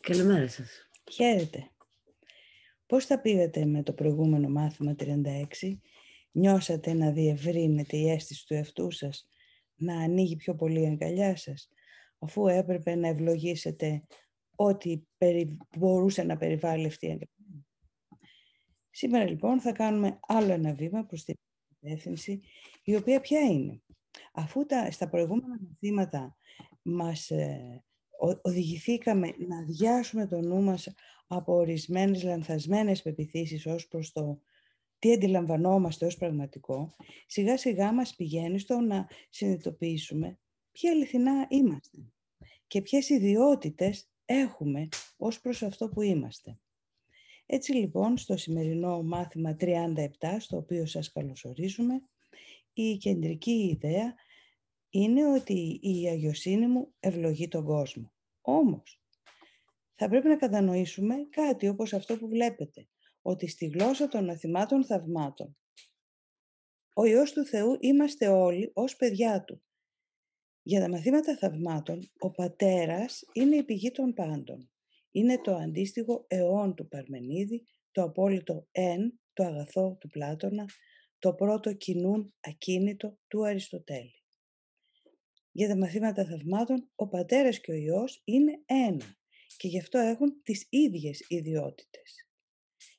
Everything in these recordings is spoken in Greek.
Καλημέρα σας. Χαίρετε. Πώς τα πήγατε με το προηγούμενο μάθημα 36? Νιώσατε να διευρύνετε η αίσθηση του εαυτού σας, να ανοίγει πιο πολύ η αγκαλιά σας, αφού έπρεπε να ευλογήσετε ό,τι μπορούσε να περιβάλλει αυτή η αγκαλιά? Σήμερα λοιπόν θα κάνουμε άλλο ένα βήμα προς την κατεύθυνση, η οποία ποια είναι? Αφού στα προηγούμενα μαθήματα μας οδηγηθήκαμε να αδειάσουμε το νου μας από ορισμένες λανθασμένες πεποιθήσεις ως προς το τι αντιλαμβανόμαστε ως πραγματικό, σιγά σιγά μας πηγαίνει στο να συνειδητοποιήσουμε ποιοι αληθινά είμαστε και ποιες ιδιότητες έχουμε ως προς αυτό που είμαστε. Έτσι λοιπόν, στο σημερινό μάθημα 37, στο οποίο σας καλωσορίζουμε, η κεντρική ιδέα είναι ότι η αγιοσύνη μου ευλογεί τον κόσμο. Όμως, θα πρέπει να κατανοήσουμε κάτι όπως αυτό που βλέπετε, ότι στη γλώσσα των μαθημάτων θαυμάτων, ο Υιός του Θεού είμαστε όλοι ως παιδιά Του. Για τα μαθήματα θαυμάτων, ο Πατέρας είναι η πηγή των πάντων. Είναι το αντίστοιχο αιών του Παρμενίδη, το απόλυτο εν, το αγαθό του Πλάτωνα, το πρώτο κοινούν ακίνητο του Αριστοτέλη. Για τα μαθήματα θαυμάτων, ο Πατέρας και ο Υιός είναι ένα και γι' αυτό έχουν τις ίδιες ιδιότητες.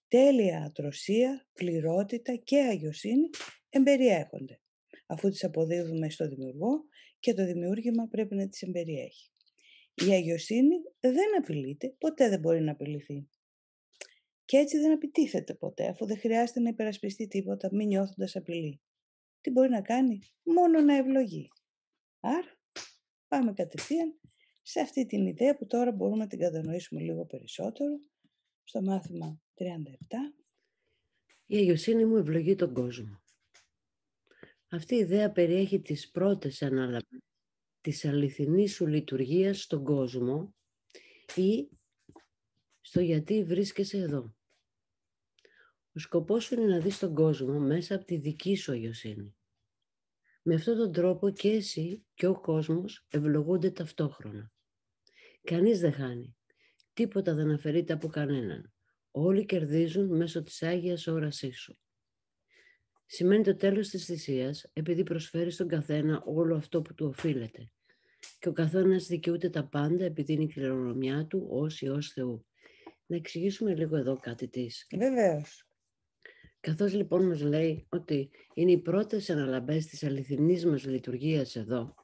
Τέλεια ατροσία, πληρότητα και αγιοσύνη εμπεριέχονται, αφού τις αποδίδουμε στο δημιουργό και το δημιούργημα πρέπει να τις εμπεριέχει. Η αγιοσύνη δεν απειλείται, ποτέ δεν μπορεί να απειληθεί. Και έτσι δεν επιτίθεται ποτέ, αφού δεν χρειάζεται να υπερασπιστεί τίποτα, μη νιώθοντας απειλή. Τι μπορεί να κάνει? Μόνο να ευλογεί. Άρα, πάμε κατευθείαν σε αυτή την ιδέα που τώρα μπορούμε να την κατανοήσουμε λίγο περισσότερο στο μάθημα 37. Η αγιοσύνη μου ευλογεί τον κόσμο. Αυτή η ιδέα περιέχει τις πρώτες αναλαμβάνεις της αληθινής σου λειτουργίας στον κόσμο ή στο γιατί βρίσκεσαι εδώ. Ο σκοπός σου είναι να δεις τον κόσμο μέσα από τη δική σου αγιοσύνη. Με αυτόν τον τρόπο και εσύ και ο κόσμος ευλογούνται ταυτόχρονα. Κανείς δεν χάνει. Τίποτα δεν αφαιρείται από κανέναν. Όλοι κερδίζουν μέσω της Άγιας όρασής σου. Σημαίνει το τέλος της θυσίας επειδή προσφέρει στον καθένα όλο αυτό που του οφείλεται. Και ο καθένας δικαιούται τα πάντα επειδή είναι η κληρονομιά του ως Υιός Θεού. Να εξηγήσουμε λίγο εδώ κάτι της. Βεβαίως. Καθώς λοιπόν μας λέει ότι είναι οι πρώτες αναλαμπές της αληθινής μας λειτουργίας εδώ,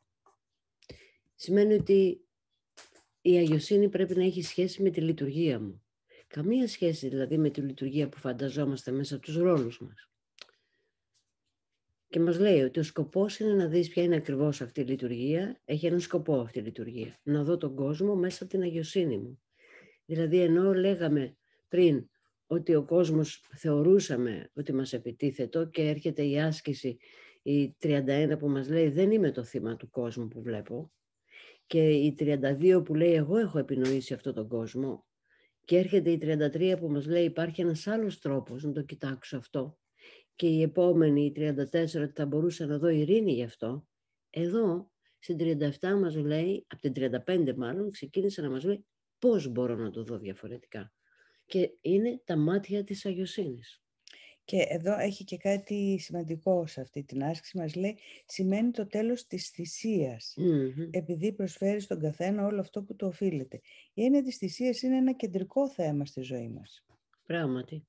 σημαίνει ότι η αγιοσύνη πρέπει να έχει σχέση με τη λειτουργία μου. Καμία σχέση δηλαδή με τη λειτουργία που φανταζόμαστε μέσα από τους ρόλους μας. Και μας λέει ότι ο σκοπός είναι να δεις ποια είναι ακριβώς αυτή η λειτουργία. Έχει έναν σκοπό αυτή η λειτουργία. Να δω τον κόσμο μέσα από την αγιοσύνη μου. Δηλαδή ενώ λέγαμε πριν ότι ο κόσμος θεωρούσαμε ότι μας επιτίθετο και έρχεται η άσκηση η 31 που μας λέει δεν είμαι το θύμα του κόσμου που βλέπω και η 32 που λέει εγώ έχω επινοήσει αυτόν τον κόσμο και έρχεται η 33 που μας λέει υπάρχει ένας άλλος τρόπος να το κοιτάξω αυτό και η επόμενη η 34 ότι θα μπορούσα να δω ειρήνη γι' αυτό. Εδώ στην 37 μας λέει, από την 35 μάλλον ξεκίνησε να μας λέει πώς μπορώ να το δω διαφορετικά. Και είναι τα μάτια της αγιοσύνης. Και εδώ έχει και κάτι σημαντικό σε αυτή την άσκηση. Μας λέει, σημαίνει το τέλος της θυσίας. Επειδή προσφέρει στον καθένα όλο αυτό που του οφείλεται. Η έννοια της θυσίας είναι ένα κεντρικό θέμα στη ζωή μας. Πράγματι,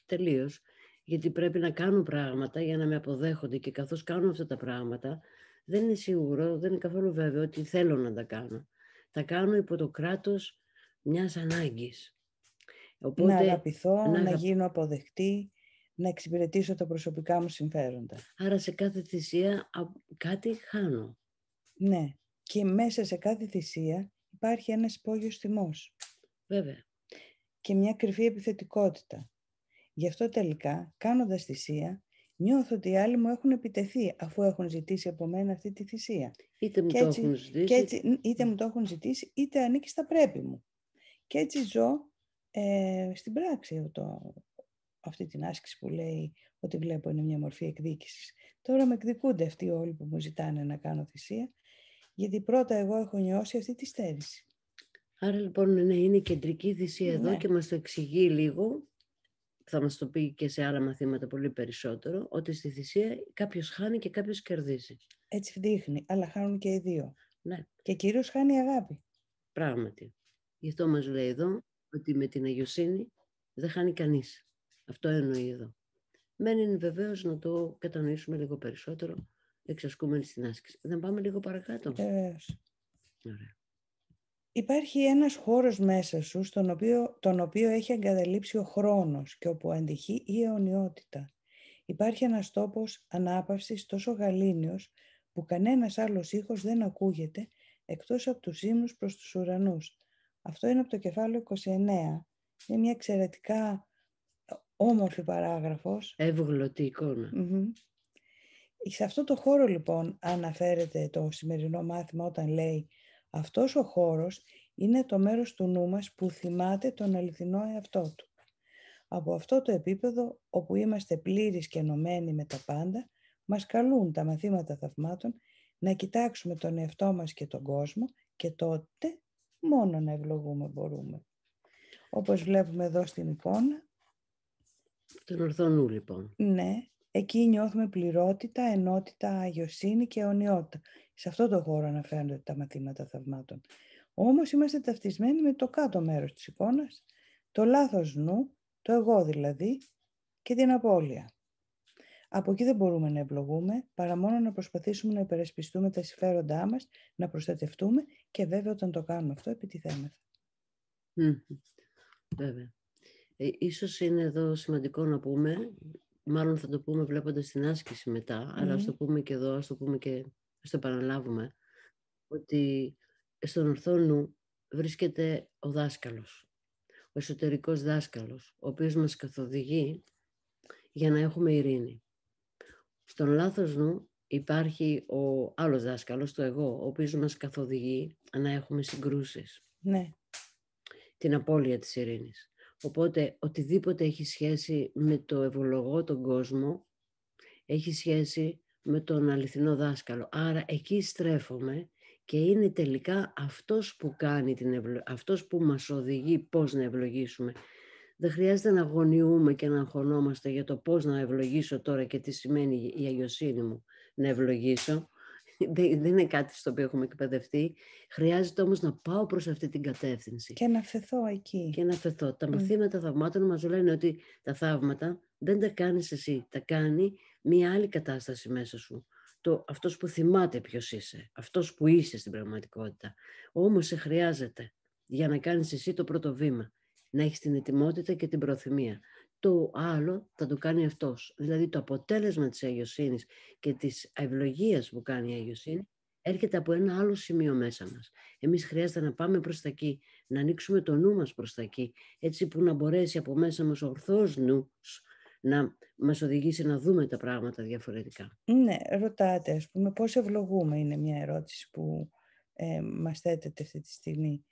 τελείως. Γιατί πρέπει να κάνω πράγματα για να με αποδέχονται και καθώς κάνω αυτά τα πράγματα δεν είναι σίγουρο, δεν είναι καθόλου βέβαιο ότι θέλω να τα κάνω. Τα κάνω υπό το κράτος μιας ανάγκης. Οπότε, να αγαπηθώ, να γίνω αποδεκτή, να εξυπηρετήσω τα προσωπικά μου συμφέροντα. Άρα σε κάθε θυσία κάτι χάνω. Ναι, και μέσα σε κάθε θυσία υπάρχει ένας υπόγειος θυμός. Βέβαια. Και μια κρυφή επιθετικότητα. Γι' αυτό τελικά, κάνοντας θυσία, νιώθω ότι οι άλλοι μου έχουν επιτεθεί αφού έχουν ζητήσει από μένα αυτή τη θυσία. Είτε μου το έχουν ζητήσει. Είτε μου το έχουν ζητήσει, είτε ανήκει στα πρέπει μου. Και έτσι ζω στην πράξη αυτή την άσκηση που λέει ότι βλέπω είναι μια μορφή εκδίκησης. Τώρα με εκδικούνται αυτοί όλοι που μου ζητάνε να κάνω θυσία, γιατί πρώτα εγώ έχω νιώσει αυτή τη στέρηση. Άρα λοιπόν ναι, είναι η κεντρική θυσία εδώ Ναι. και μας το εξηγεί λίγο, θα μας το πει και σε άλλα μαθήματα πολύ περισσότερο, ότι στη θυσία κάποιος χάνει και κάποιος κερδίζει. Έτσι δείχνει, αλλά χάνουν και οι δύο. Ναι. Και κυρίως χάνει η αγάπη. Πράγματι. Γι' αυτό μας λέει εδώ ότι με την αγιοσύνη δεν χάνει κανείς. Αυτό εννοεί εδώ. Μένει βεβαίως να το κατανοήσουμε λίγο περισσότερο, εξασκούμενοι στην άσκηση. Δεν πάμε λίγο παρακάτω. Βεβαίως. Ωραία. Υπάρχει ένας χώρος μέσα σου, τον οποίο έχει εγκαταλείψει ο χρόνος και όπου αντυχεί η αιωνιότητα. Υπάρχει ένας τόπος ανάπαυσης τόσο γαλήνιος που κανένας άλλος ήχος δεν ακούγεται εκτός από τους ύμνους προς τους ουρανούς. Αυτό είναι από το κεφάλαιο 29. Είναι μια εξαιρετικά όμορφη παράγραφος. Εύγλωτη εικόνα. Σε αυτό το χώρο λοιπόν αναφέρεται το σημερινό μάθημα όταν λέει αυτός ο χώρος είναι το μέρος του νου μας που θυμάται τον αληθινό εαυτό του. Από αυτό το επίπεδο όπου είμαστε πλήρεις και ενωμένοι με τα πάντα, μας καλούν τα μαθήματα θαυμάτων να κοιτάξουμε τον εαυτό μας και τον κόσμο και τότε μόνο να ευλογούμε μπορούμε. Όπως βλέπουμε εδώ στην εικόνα. Τον ορθό νου λοιπόν. Ναι, εκεί νιώθουμε πληρότητα, ενότητα, αγιοσύνη και αιωνιότητα. Σε αυτό το χώρο αναφέρονται τα μαθήματα θαυμάτων. Όμως είμαστε ταυτισμένοι με το κάτω μέρος της εικόνας, το λάθος νου, το εγώ δηλαδή και την απώλεια. Από εκεί δεν μπορούμε να ευλογούμε, παρά μόνο να προσπαθήσουμε να υπερασπιστούμε τα συμφέροντά μας, να προστατευτούμε και βέβαια όταν το κάνουμε αυτό επιτιθέμεθα. Βέβαια. Ίσως είναι εδώ σημαντικό να πούμε, μάλλον θα το πούμε βλέποντας την άσκηση μετά, αλλά ας το πούμε και εδώ, ας το επαναλάβουμε, ότι στον ορθό νου βρίσκεται ο δάσκαλος, ο εσωτερικός δάσκαλος, ο οποίος μας καθοδηγεί για να έχουμε ειρήνη. Στον λάθος νου υπάρχει ο άλλος δάσκαλος, το εγώ, ο οποίος μας καθοδηγεί να έχουμε συγκρούσεις. Ναι. Την απώλεια της ειρήνης. Οπότε οτιδήποτε έχει σχέση με το ευλογώ τον κόσμο, έχει σχέση με τον αληθινό δάσκαλο. Άρα εκεί στρέφομαι και είναι τελικά αυτός που κάνει αυτός που μας οδηγεί πώς να ευλογήσουμε. Δεν χρειάζεται να αγωνιούμε και να αγχωνόμαστε για το πώς να ευλογήσω τώρα και τι σημαίνει η αγιοσύνη μου να ευλογήσω. Δεν είναι κάτι στο οποίο έχουμε εκπαιδευτεί. Χρειάζεται όμως να πάω προς αυτή την κατεύθυνση. Και να φεθώ εκεί. Και να φεθώ. Τα μαθήματα θαυμάτων μας λένε ότι τα θαύματα δεν τα κάνεις εσύ. Τα κάνει μία άλλη κατάσταση μέσα σου. Αυτός που θυμάται ποιος είσαι. Αυτός που είσαι στην πραγματικότητα. Όμως σε χρειάζεται για να κάνεις εσύ το πρώτο βήμα. Να έχεις την ετοιμότητα και την προθυμία. Το άλλο θα το κάνει αυτός. Δηλαδή το αποτέλεσμα της αγιοσύνης και της ευλογίας που κάνει η αγιοσύνη έρχεται από ένα άλλο σημείο μέσα μας. Εμείς χρειάζεται να πάμε προς τα εκεί, να ανοίξουμε το νου μας προς τα εκεί, έτσι που να μπορέσει από μέσα μας ο ορθός νους να μας οδηγήσει να δούμε τα πράγματα διαφορετικά. Ναι, ρωτάτε, ας πούμε, πώς ευλογούμε, είναι μια ερώτηση που μας θέτεται αυτή τη στιγμή.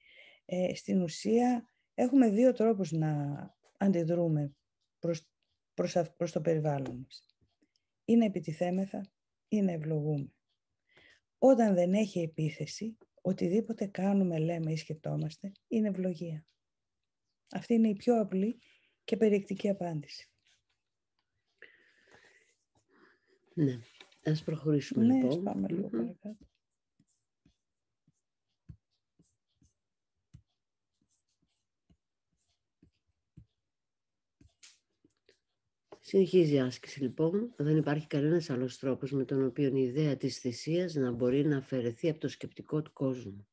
Στην ουσία έχουμε δύο τρόπους να αντιδρούμε προς το περιβάλλον μας. Ή να επιτιθέμεθα ή να ευλογούμε. Όταν δεν έχει επίθεση, οτιδήποτε κάνουμε, λέμε ή σκεπτόμαστε, είναι ευλογία. Αυτή είναι η πιο απλή και περιεκτική απάντηση. Ναι, ας προχωρήσουμε λοιπόν. Ας πάμε λίγο παρακάτω. Συνεχίζει η άσκηση λοιπόν. Δεν υπάρχει κανένας άλλος τρόπος με τον οποίο η ιδέα της θυσίας να μπορεί να αφαιρεθεί από το σκεπτικό του κόσμου.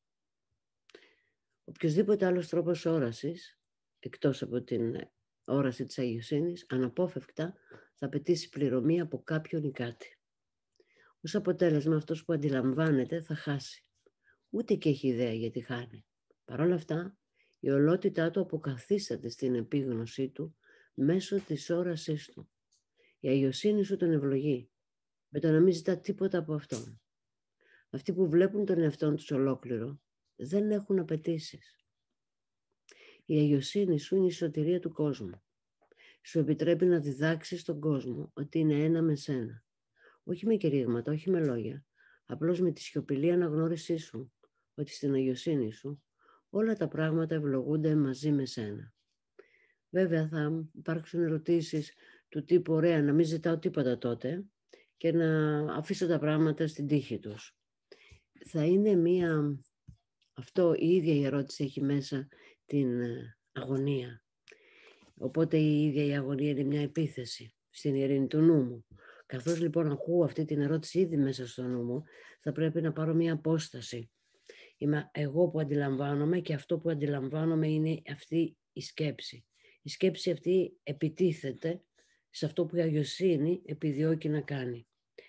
Οποιοσδήποτε άλλος τρόπος όρασης, εκτός από την όραση της αγιοσύνης, αναπόφευκτα θα απαιτήσει πληρωμή από κάποιον ή κάτι. Ως αποτέλεσμα αυτός που αντιλαμβάνεται θα χάσει. Ούτε και έχει ιδέα γιατί χάνει. Παρ' όλα αυτά, η ολότητά του αποκαθίσταται στην επίγνωσή του μέσω της όρασής του. Η αγιοσύνη σου τον ευλογεί, με το να μην ζητά τίποτα από αυτόν. Αυτοί που βλέπουν τον εαυτόν τους ολόκληρο, δεν έχουν απαιτήσεις. Η αγιοσύνη σου είναι η σωτηρία του κόσμου. Σου επιτρέπει να διδάξεις τον κόσμο ότι είναι ένα με σένα. Όχι με κηρύγματα, όχι με λόγια, απλώς με τη σιωπηλή αναγνώρισή σου, ότι στην αγιοσύνη σου όλα τα πράγματα ευλογούνται μαζί με σένα. Βέβαια θα υπάρξουν ερωτήσεις του τύπου ωραία, να μην ζητάω τίποτα τότε και να αφήσω τα πράγματα στην τύχη τους. Θα είναι αυτό η ίδια η ερώτηση έχει μέσα την αγωνία. Οπότε η ίδια η αγωνία είναι μια επίθεση στην ειρήνη του νου μου. Καθώς λοιπόν ακούω αυτή την ερώτηση ήδη μέσα στο νου μου, θα πρέπει να πάρω μια απόσταση. Είμαι εγώ που αντιλαμβάνομαι και αυτό που αντιλαμβάνομαι είναι αυτή η σκέψη. Η σκέψη αυτή επιτίθεται σε αυτό που η αγιοσύνη επιδιώκει να κάνει.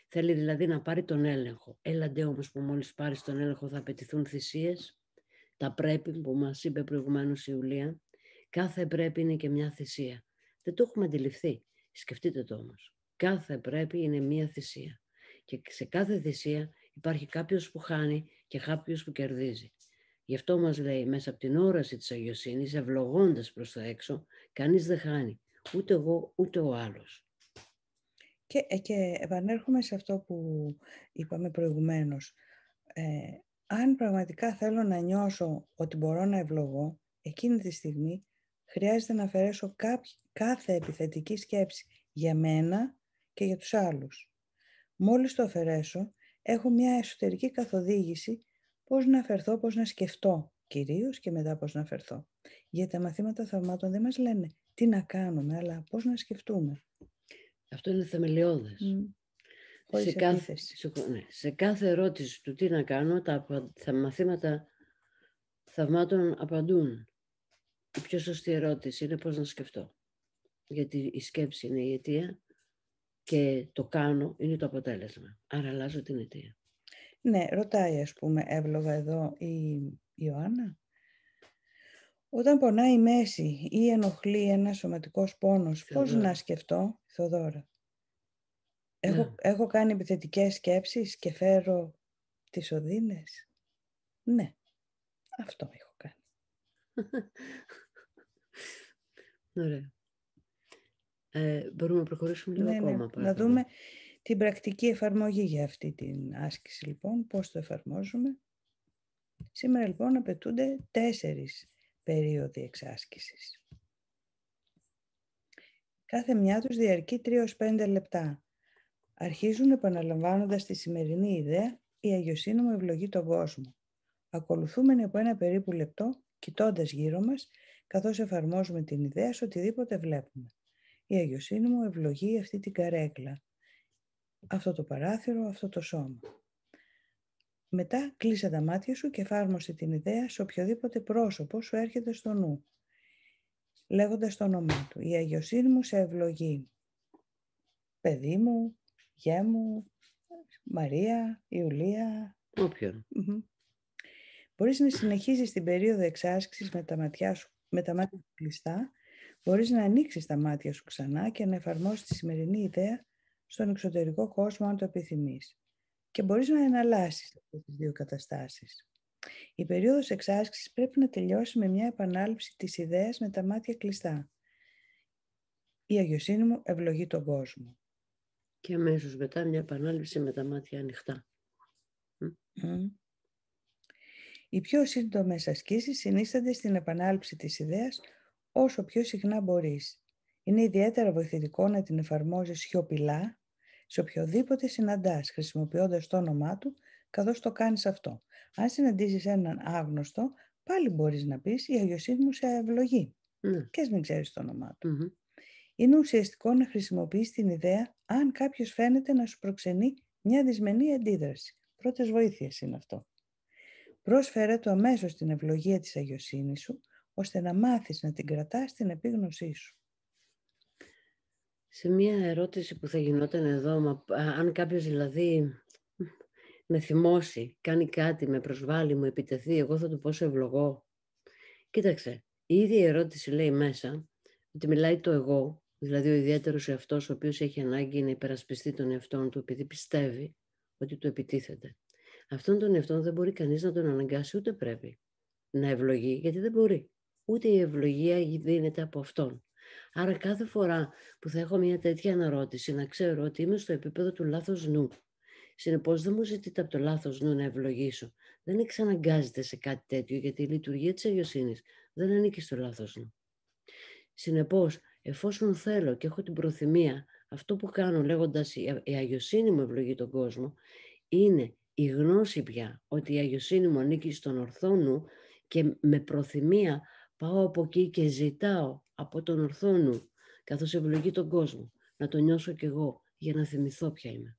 Θέλει δηλαδή να πάρει τον έλεγχο. Έλαντε όμως που μόλις πάρεις τον έλεγχο θα απαιτηθούν θυσίες. Τα πρέπει που μας είπε προηγουμένως η Ιουλία. Κάθε πρέπει είναι και μια θυσία. Δεν το έχουμε αντιληφθεί. Σκεφτείτε το όμως. Κάθε πρέπει είναι μια θυσία. Και σε κάθε θυσία υπάρχει κάποιος που χάνει και κάποιος που κερδίζει. Γι' αυτό μας λέει μέσα από την όραση της αγιοσύνης, ευλογώντας προς τα έξω, κανείς δεν χάνει. Ούτε εγώ ούτε ο άλλος. Και επανέρχομαι σε αυτό που είπαμε προηγουμένως. Αν πραγματικά θέλω να νιώσω ότι μπορώ να ευλογώ, εκείνη τη στιγμή χρειάζεται να αφαιρέσω κάθε επιθετική σκέψη για μένα και για τους άλλους. Μόλις το αφαιρέσω, έχω μια εσωτερική καθοδήγηση πώς να αφαιρθώ, πώς να σκεφτώ κυρίως και μετά πώς να αφαιρθώ. Γιατί τα μαθήματα θαυμάτων δεν μας λένε τι να κάνουμε, αλλά πώς να σκεφτούμε. Αυτό είναι θεμελιώδες. Σε κάθε ερώτηση του τι να κάνω, τα μαθήματα θαυμάτων απαντούν. Η πιο σωστή ερώτηση είναι πώς να σκεφτώ. Γιατί η σκέψη είναι η αιτία και το κάνω είναι το αποτέλεσμα. Άρα αλλάζω την αιτία. Ναι, ρωτάει ας πούμε εύλογα εδώ η Ιωάννα. Όταν πονάει η μέση ή ενοχλεί ένα σωματικός πόνος, πώς να σκεφτώ, Θοδώρα? Έχω κάνει επιθετικές σκέψεις και φέρω τις οδύνες. Ναι, αυτό έχω κάνει. Ωραία. Μπορούμε να προχωρήσουμε λίγο ακόμα. Να δούμε την πρακτική εφαρμογή για αυτή την άσκηση λοιπόν, πώς το εφαρμόζουμε. Σήμερα λοιπόν απαιτούνται 4 περίοδοι εξάσκησης. Κάθε μια τους διαρκεί 3-5 λεπτά. Αρχίζουν επαναλαμβάνοντας τη σημερινή ιδέα «Η αγιοσύνη μου ευλογεί τον κόσμο». Ακολουθούμενοι από ένα περίπου λεπτό, κοιτώντας γύρω μας, καθώς εφαρμόζουμε την ιδέα σε οτιδήποτε βλέπουμε. Η αγιοσύνη μου ευλογεί αυτή την καρέκλα, αυτό το παράθυρο, αυτό το σώμα. Μετά κλείσε τα μάτια σου και εφάρμοσε την ιδέα σε οποιοδήποτε πρόσωπο σου έρχεται στο νου, λέγοντας το όνομά του. Η αγιοσύνη μου σε ευλογεί. Παιδί μου, γιέ μου, Μαρία, Ιουλία. Όποιον. Μπορείς να συνεχίσεις την περίοδο εξάσκησης με τα μάτια σου κλειστά. Μπορείς να ανοίξεις τα μάτια σου ξανά και να εφαρμόσεις τη σημερινή ιδέα στον εξωτερικό κόσμο αν το επιθυμείς. Και μπορείς να εναλλάσσεις αυτές τις δύο καταστάσεις. Η περίοδος εξάσκησης πρέπει να τελειώσει με μια επανάληψη της ιδέας με τα μάτια κλειστά. Η αγιοσύνη μου ευλογεί τον κόσμο. Και αμέσως μετά μια επανάληψη με τα μάτια ανοιχτά. Οι πιο σύντομες ασκήσεις συνίστανται στην επανάληψη της ιδέας όσο πιο συχνά μπορείς. Είναι ιδιαίτερα βοηθητικό να την εφαρμόζεις σιωπηλά σε οποιοδήποτε συναντάς, χρησιμοποιώντας το όνομά του, καθώς το κάνεις αυτό. Αν συναντήσεις έναν άγνωστο, πάλι μπορείς να πεις «Η αγιοσύνη μου σε ευλογεί» και ας μην ξέρεις το όνομά του. Είναι ουσιαστικό να χρησιμοποιείς την ιδέα αν κάποιος φαίνεται να σου προξενεί μια δυσμενή αντίδραση. Πρώτες βοήθειες είναι αυτό. Πρόσφερε το αμέσως την ευλογία της αγιοσύνης σου, ώστε να μάθεις να την κρατάς στην επίγνωσή σου. Σε μία ερώτηση που θα γινόταν εδώ, αν κάποιος δηλαδή με θυμώσει, κάνει κάτι, με προσβάλλει, μου επιτεθεί, εγώ θα του πω σε ευλογώ. Κοίταξε, η ίδια η ερώτηση λέει μέσα ότι μιλάει το εγώ, δηλαδή ο ιδιαίτερος εαυτός, ο οποίος έχει ανάγκη να υπερασπιστεί τον εαυτόν του επειδή πιστεύει ότι του επιτίθεται. Αυτόν τον εαυτόν δεν μπορεί κανείς να τον αναγκάσει, ούτε πρέπει να ευλογεί, γιατί δεν μπορεί. Ούτε η ευλογία δίνεται από αυτόν. Άρα κάθε φορά που θα έχω μια τέτοια αναρώτηση, να ξέρω ότι είμαι στο επίπεδο του λάθος νου. Συνεπώς δεν μου ζητείτε από το λάθος νου να ευλογήσω. Δεν εξαναγκάζεται σε κάτι τέτοιο, γιατί η λειτουργία της αγιοσύνης δεν ανήκει στο λάθος νου. Συνεπώς, εφόσον θέλω και έχω την προθυμία, αυτό που κάνω λέγοντας η αγιοσύνη μου ευλογεί τον κόσμο, είναι η γνώση πια ότι η αγιοσύνη μου ανήκει στον ορθό νου και με προθυμία πάω από εκεί και ζητάω από τον ορθό νου, καθώς ευλογεί τον κόσμο, να το νιώσω κι εγώ για να θυμηθώ ποια είμαι.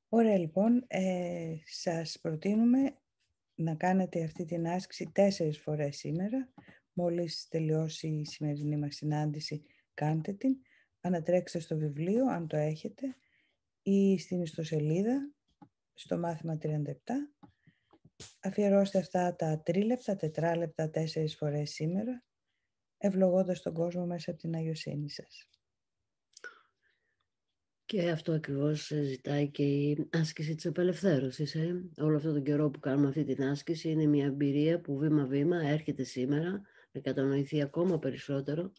Ωραία, λοιπόν, σας προτείνουμε να κάνετε αυτή την άσκηση 4 φορές σήμερα. Μόλις τελειώσει η σημερινή μας συνάντηση, κάντε την. Ανατρέξτε στο βιβλίο, αν το έχετε, ή στην ιστοσελίδα, στο μάθημα 37. Αφιερώστε αυτά τα 3 λεπτά, 4 λεπτά, 4 φορές σήμερα, ευλογώντας τον κόσμο μέσα από την αγιοσύνη σας. Και αυτό ακριβώς ζητάει και η άσκηση της απελευθέρωσης. Όλο αυτόν τον καιρό που κάνουμε αυτή την άσκηση είναι μια εμπειρία που βήμα-βήμα έρχεται σήμερα να κατανοηθεί ακόμα περισσότερο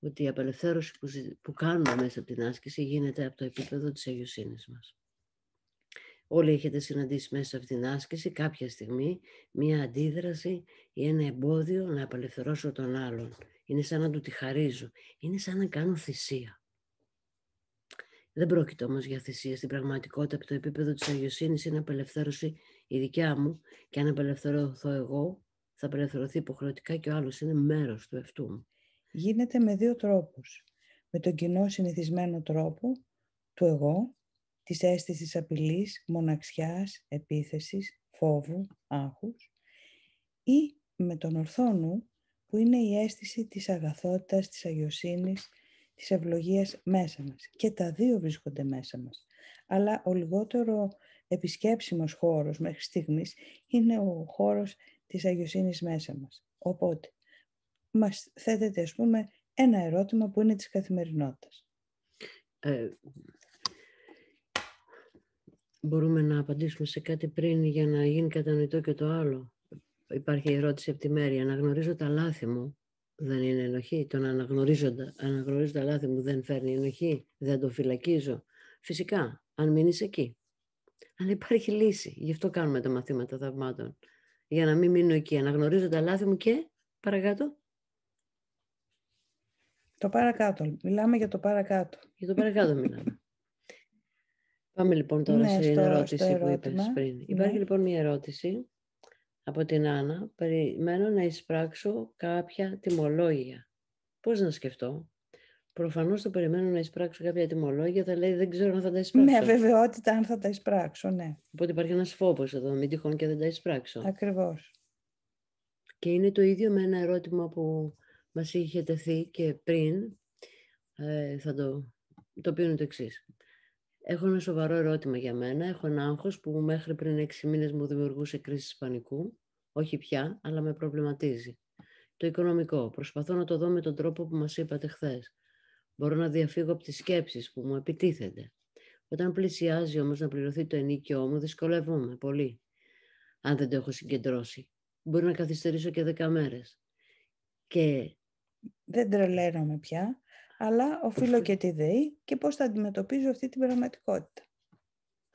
ότι η απελευθέρωση που κάνουμε μέσα από την άσκηση γίνεται από το επίπεδο της αγιοσύνης μας. Όλοι έχετε συναντήσει μέσα σε αυτήν την άσκηση κάποια στιγμή μια αντίδραση ή ένα εμπόδιο να απελευθερώσω τον άλλον. Είναι σαν να του τη χαρίζω. Είναι σαν να κάνω θυσία. Δεν πρόκειται όμως για θυσία. Στην πραγματικότητα, από το επίπεδο της αγιοσύνης είναι απελευθέρωση η δικιά μου, και αν απελευθερωθώ εγώ, θα απελευθερωθεί υποχρεωτικά και ο άλλος. Είναι μέρος του εαυτού μου. Γίνεται με 2 τρόπους. Με τον κοινό συνηθισμένο τρόπο του εγώ, της αίσθησης απειλής, μοναξιάς, επίθεσης, φόβου, άγχους, ή με τον ορθό νου, που είναι η αίσθηση της αγαθότητας, της αγιοσύνης, της ευλογίας μέσα μας. Και τα 2 βρίσκονται μέσα μας. Αλλά ο λιγότερο επισκέψιμος χώρος μέχρι στιγμής είναι ο χώρος της αγιοσύνης μέσα μας. Οπότε, μας θέτεται, ας πούμε, ένα ερώτημα που είναι της καθημερινότητας. Μπορούμε να απαντήσουμε σε κάτι πριν για να γίνει κατανοητό και το άλλο. Υπάρχει ερώτηση από τη Μέρη. Αναγνωρίζω τα λάθη μου. Δεν είναι ενοχή. Το να αναγνωρίζω τα λάθη μου δεν φέρνει ενοχή. Δεν το φυλακίζω. Φυσικά, αν μείνεις εκεί. Αλλά υπάρχει λύση. Γι' αυτό κάνουμε τα μαθήματα θαυμάτων. Για να μην μείνω εκεί. Αναγνωρίζω τα λάθη μου και παρακάτω. Το παρακάτω. Μιλάμε για το παρακάτω. Για το παρακάτω μιλάμε. Πάμε λοιπόν τώρα στην ερώτηση που είπες πριν. Ναι. Υπάρχει λοιπόν μια ερώτηση από την Άννα. Περιμένω να εισπράξω κάποια τιμολόγια. Πώς να σκεφτώ? Προφανώς το περιμένω να εισπράξω κάποια τιμολόγια. Θα λέει δεν ξέρω αν θα τα εισπράξω. Με αβεβαιότητα αν θα τα εισπράξω, ναι. Οπότε υπάρχει ένας φόβος εδώ, μην τυχόν και δεν τα εισπράξω. Ακριβώς. Και είναι το ίδιο με ένα ερώτημα που μας είχε τεθεί και πριν, το οποίο είναι το εξής. Έχω ένα σοβαρό ερώτημα για μένα. Έχω ένα άγχος που μέχρι πριν 6 μήνες μου δημιουργούσε κρίσεις πανικού. Όχι πια, αλλά με προβληματίζει. Το οικονομικό. Προσπαθώ να το δω με τον τρόπο που μας είπατε χθες. Μπορώ να διαφύγω από τις σκέψεις που μου επιτίθενται. Όταν πλησιάζει όμως να πληρωθεί το ενοίκιό μου, δυσκολεύομαι πολύ. Αν δεν το έχω συγκεντρώσει. Μπορεί να καθυστερήσω και 10 μέρες. Και δεν τρελαίνομαι πια, αλλά οφείλω και τη ΔΕΗ και πώς θα αντιμετωπίζω αυτή την πραγματικότητα.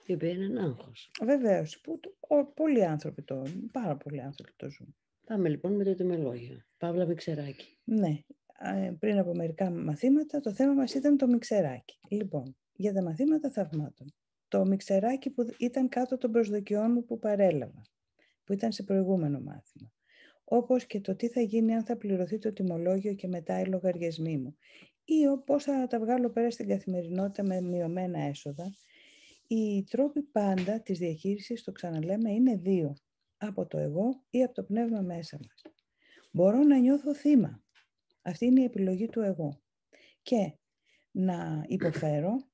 Η οποία είναι ένα άγχος. Βεβαίως, πάρα πολλοί άνθρωποι το ζουν. Πάμε λοιπόν με το τιμολόγιο. Παύλα Μιξεράκη. Ναι, πριν από μερικά μαθήματα το θέμα μας ήταν το μιξεράκι. Λοιπόν, για τα μαθήματα θαυμάτων. Το μιξεράκι που ήταν κάτω των προσδοκιών μου που παρέλαβα, που ήταν σε προηγούμενο μάθημα. Όπως και το τι θα γίνει αν θα πληρωθεί το τιμολόγιο και μετά οι λογαριασμοί μου. Ή πώς θα τα βγάλω πέρα στην καθημερινότητα με μειωμένα έσοδα. Οι τρόποι πάντα της διαχείρισης, το ξαναλέμε, είναι 2. Από το εγώ ή από το πνεύμα μέσα μας. Μπορώ να νιώθω θύμα. Αυτή είναι η επιλογή του εγώ. Και να υποφέρω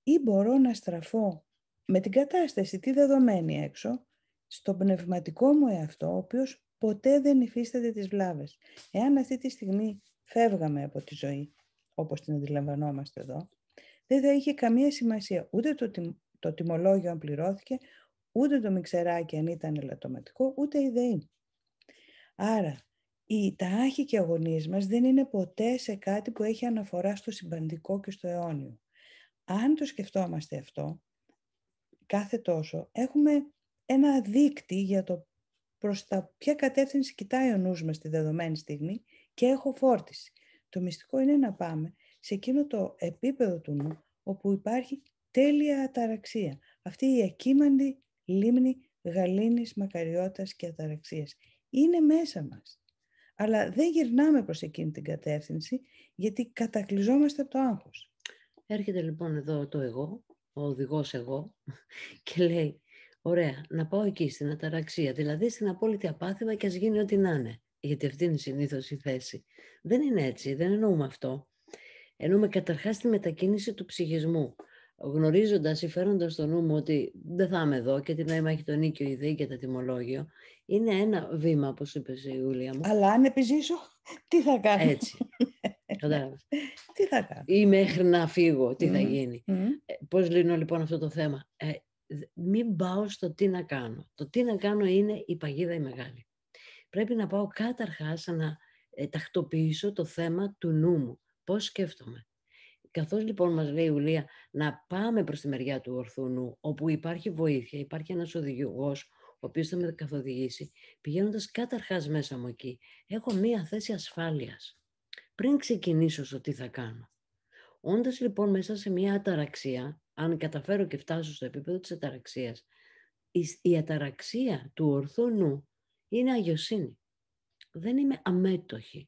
ή μπορώ να στραφώ με την κατάσταση, τη δεδομένη έξω, στον πνευματικό μου εαυτό, ο οποίος ποτέ δεν υφίσταται τις βλάβες. Εάν αυτή τη στιγμή φεύγαμε από τη ζωή, όπως την αντιλαμβανόμαστε εδώ, δεν θα είχε καμία σημασία ούτε το τιμολόγιο αν πληρώθηκε, ούτε το μιξεράκι αν ήταν ελαττωματικό, ούτε η ΔΕΗ. Άρα, τα άχη και αγωνίες μας δεν είναι ποτέ σε κάτι που έχει αναφορά στο συμπαντικό και στο αιώνιο. αν το σκεφτόμαστε αυτό, κάθε τόσο έχουμε ένα δείκτη για το προς τα ποια κατεύθυνση κοιτάει ο νους μας στη δεδομένη στιγμή και έχω φόρτιση. Το μυστικό είναι να πάμε σε εκείνο το επίπεδο του νου όπου υπάρχει τέλεια αταραξία. Αυτή η ακίμαντη λίμνη γαλήνης, μακαριότητας και αταραξίας. Είναι μέσα μας. Αλλά δεν γυρνάμε προς εκείνη την κατεύθυνση γιατί κατακλυζόμαστε από το άγχος. Έρχεται λοιπόν εδώ το εγώ, ο οδηγός εγώ, και λέει, ωραία, να πάω εκεί στην αταραξία, δηλαδή στην απόλυτη απάθημα και ας γίνει ό,τι να είναι. Γιατί αυτή είναι συνήθως η θέση. Δεν είναι έτσι, δεν εννοούμε αυτό. Εννοούμε καταρχάς τη μετακίνηση του ψυχισμού. Γνωρίζοντας ή φέροντας στο νου μου ότι δεν θα είμαι εδώ και τι νόημα έχει το νίκιο, η ΔΕΗ και το τιμολόγιο, είναι ένα βήμα, όπως είπες η Ιούλια μου. Αλλά αν επιζήσω, τι θα κάνω. Έτσι. Κατάλαβες. Τι θα κάνω. Ή μέχρι να φύγω, τι θα γίνει. Πώς λύνω λοιπόν αυτό το θέμα. Μην πάω στο τι να κάνω. Το τι να κάνω είναι η παγίδα η μεγάλη. Πρέπει να πάω καταρχάς να τακτοποιήσω το θέμα του νου μου. Πώς σκέφτομαι. Καθώς λοιπόν μας λέει η Ιουλία να πάμε προς τη μεριά του ορθού νου, όπου υπάρχει βοήθεια, υπάρχει ένας οδηγός, ο οποίος θα με καθοδηγήσει, πηγαίνοντας καταρχάς μέσα μου εκεί, έχω μία θέση ασφάλειας. Πριν ξεκινήσω στο τι θα κάνω. Όντας λοιπόν μέσα σε μία αταραξία, αν καταφέρω και φτάσω στο επίπεδο της αταραξίας, η αταραξία του ορθού νου είναι αγιοσύνη. Δεν είμαι αμέτωχη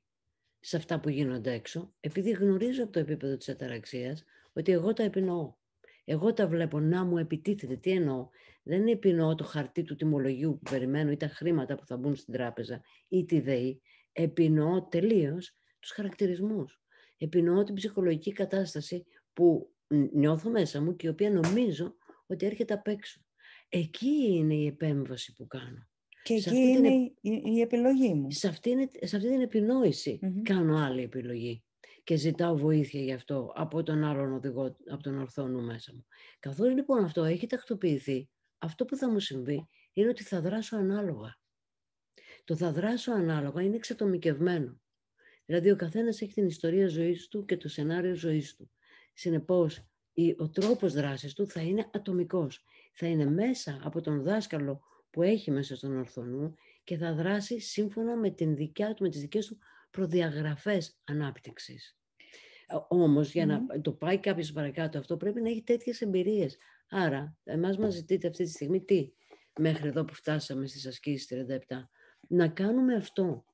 σε αυτά που γίνονται έξω, επειδή γνωρίζω από το επίπεδο της αταραξίας ότι εγώ τα επινοώ. Εγώ τα βλέπω να μου επιτίθεται. Τι εννοώ? Δεν επινοώ το χαρτί του τιμολογίου που περιμένω ή τα χρήματα που θα μπουν στην τράπεζα ή τη ΔΕΗ. Επινοώ τελείως τους χαρακτηρισμούς. Επινοώ την ψυχολογική κατάσταση που νιώθω μέσα μου και η οποία νομίζω ότι έρχεται απ' έξω. Εκεί είναι η επέμβαση που κάνω. Και εκεί είναι η επιλογή μου. Σε αυτή την επινόηση κάνω άλλη επιλογή και ζητάω βοήθεια γι' αυτό από τον άλλον οδηγό, από τον ορθό νου μέσα μου. Καθώς λοιπόν αυτό έχει τακτοποιηθεί, αυτό που θα μου συμβεί είναι ότι θα δράσω ανάλογα. Το θα δράσω ανάλογα είναι εξατομικευμένο. Δηλαδή ο καθένας έχει την ιστορία ζωής του και το σενάριο ζωής του. Συνεπώς, ο τρόπος δράσης του θα είναι ατομικός. Θα είναι μέσα από τον δάσκαλο που έχει μέσα στον ορθό νου και θα δράσει σύμφωνα με τις δικές του προδιαγραφές ανάπτυξης. Όμως, για να το πάει κάποιος παρακάτω αυτό, πρέπει να έχει τέτοιες εμπειρίες. Άρα, εμάς μας ζητείτε αυτή τη στιγμή τι, μέχρι εδώ που φτάσαμε στις ασκήσεις 37, να κάνουμε αυτό.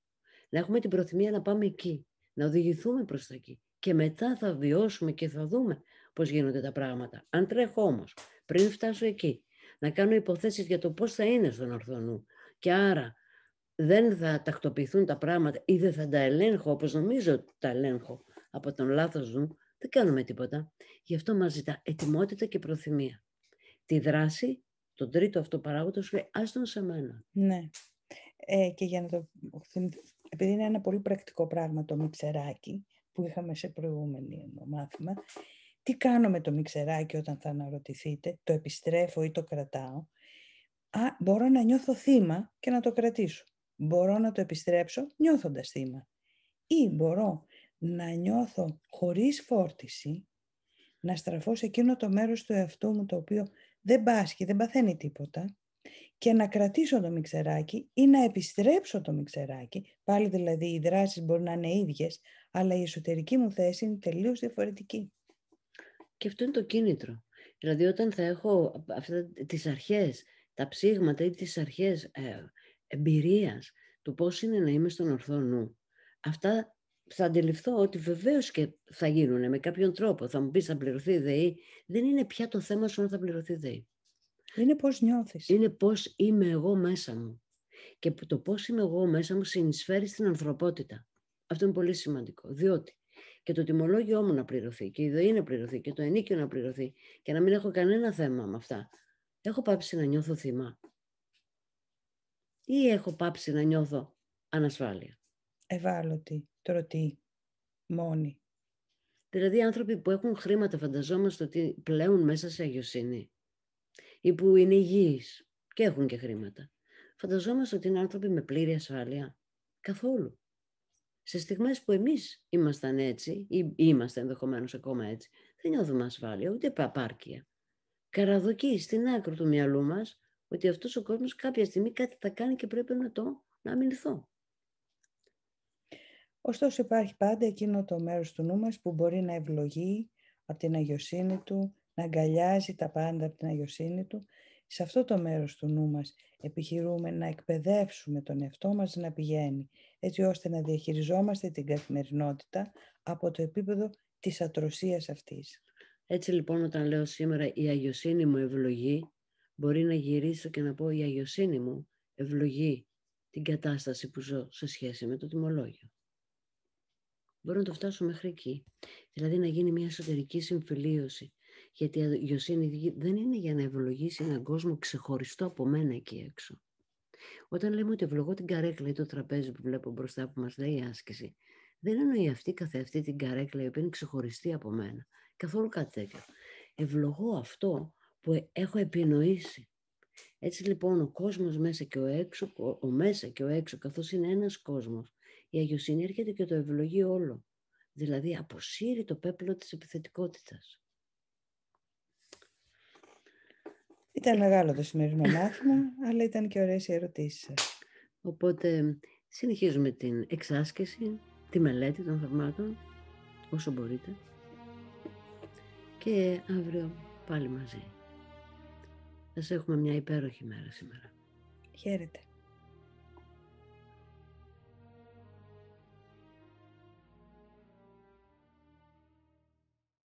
Να έχουμε την προθυμία να πάμε εκεί, να οδηγηθούμε προς τα εκεί. Και μετά θα βιώσουμε και θα δούμε πώς γίνονται τα πράγματα. Αν τρέχω όμως, πριν φτάσω εκεί, να κάνω υποθέσεις για το πώς θα είναι στον ορθό νου και άρα δεν θα τακτοποιηθούν τα πράγματα ή δεν θα τα ελέγχω όπως νομίζω ότι τα ελέγχω από τον λάθος νου, δεν κάνουμε τίποτα. Γι' αυτό μας ζητά ετοιμότητα και προθυμία. Τη δράση, τον τρίτο αυτό παράγοντα, σου λέει άστον σε μένα. Ναι. Και για να το... Επειδή είναι ένα πολύ πρακτικό πράγμα το μιξεράκι που είχαμε σε προηγούμενο μάθημα, τι κάνω με το μιξεράκι όταν θα αναρωτηθείτε, το επιστρέφω ή το κρατάω? Μπορώ να νιώθω θύμα και να το κρατήσω. Μπορώ να το επιστρέψω νιώθοντας θύμα. Ή μπορώ να νιώθω χωρίς φόρτιση, να στραφώ σε εκείνο το μέρος του εαυτού μου το οποίο δεν πάσχει, δεν παθαίνει τίποτα και να κρατήσω το μιξεράκι ή να επιστρέψω το μιξεράκι. Πάλι δηλαδή οι δράσεις μπορεί να είναι ίδιες, αλλά η εσωτερική μου θέση είναι τελείως διαφορετική. Και αυτό είναι το κίνητρο. Δηλαδή όταν θα έχω τις αρχές, τα ψήγματα ή τις αρχές εμπειρίας του πώς είναι να είμαι στον ορθό νου, αυτά θα αντιληφθώ ότι βεβαίως και θα γίνουν με κάποιον τρόπο. Θα μου πεις θα πληρωθεί η ΔΕΗ. Δεν είναι πια το θέμα σου αν θα πληρωθεί η ΔΕΗ. Είναι πώς νιώθεις. Είναι πώς είμαι εγώ μέσα μου. Και το πώς είμαι εγώ μέσα μου συνεισφέρει στην ανθρωπότητα. Αυτό είναι πολύ σημαντικό. Διότι και το τιμολόγιο μου να πληρωθεί και η ΔΕΗ να πληρωθεί και το ενίκιο να πληρωθεί και να μην έχω κανένα θέμα με αυτά. Έχω πάψει να νιώθω θύμα ή έχω πάψει να νιώθω ανασφάλεια? Ευάλωτη, τρωτή, μόνη. Δηλαδή άνθρωποι που έχουν χρήματα φανταζόμαστε ότι πλέουν μέσα σε αγιοσύνη ή που είναι υγιείς και έχουν και χρήματα. Φανταζόμαστε ότι είναι άνθρωποι με πλήρη ασφάλεια? Καθόλου. Σε στιγμές που εμείς ήμασταν έτσι ή είμαστε ενδεχομένως ακόμα έτσι, δεν νιώθουμε ασφάλεια, ούτε απάρκεια. Καραδοκεί στην άκρη του μυαλού μας ότι αυτός ο κόσμος κάποια στιγμή κάτι θα κάνει και πρέπει να αμυνθώ. Ωστόσο υπάρχει πάντα εκείνο το μέρος του νου μας που μπορεί να ευλογεί από την αγιοσύνη του, να αγκαλιάζει τα πάντα από την αγιοσύνη του. Σε αυτό το μέρος του νου μας επιχειρούμε να εκπαιδεύσουμε τον εαυτό μας να πηγαίνει, έτσι ώστε να διαχειριζόμαστε την καθημερινότητα από το επίπεδο της ατρωσίας αυτής. Έτσι λοιπόν, όταν λέω σήμερα η αγιοσύνη μου ευλογεί, μπορεί να γυρίσω και να πω η αγιοσύνη μου ευλογεί την κατάσταση που ζω σε σχέση με το τιμολόγιο. Μπορώ να το φτάσω μέχρι εκεί. Δηλαδή να γίνει μια εσωτερική συμφιλίωση. Γιατί η αγιοσύνη δεν είναι για να ευλογήσει έναν κόσμο ξεχωριστό από μένα εκεί έξω. Όταν λέμε ότι ευλογώ την καρέκλα ή το τραπέζι που βλέπω μπροστά που μας λέει η άσκηση, δεν εννοεί αυτή καθεαυτή την καρέκλα η οποία είναι ξεχωριστή από μένα. Καθόλου κάτι τέτοιο. Ευλογώ αυτό που έχω επινοήσει. Έτσι λοιπόν ο κόσμος μέσα και ο έξω, ο μέσα και ο έξω, καθώς είναι ένας κόσμος, η αγιοσύνη έρχεται και το ευλογεί όλο. Δηλαδή αποσύρει το πέπλο της επιθετικότητας. Ήταν μεγάλο το σημερινό μάθημα, αλλά ήταν και ωραίες οι ερωτήσεις σας. Οπότε συνεχίζουμε την εξάσκηση, τη μελέτη των θαυμάτων, όσο μπορείτε. Και αύριο πάλι μαζί. Θα έχουμε μια υπέροχη μέρα σήμερα. Χαίρετε.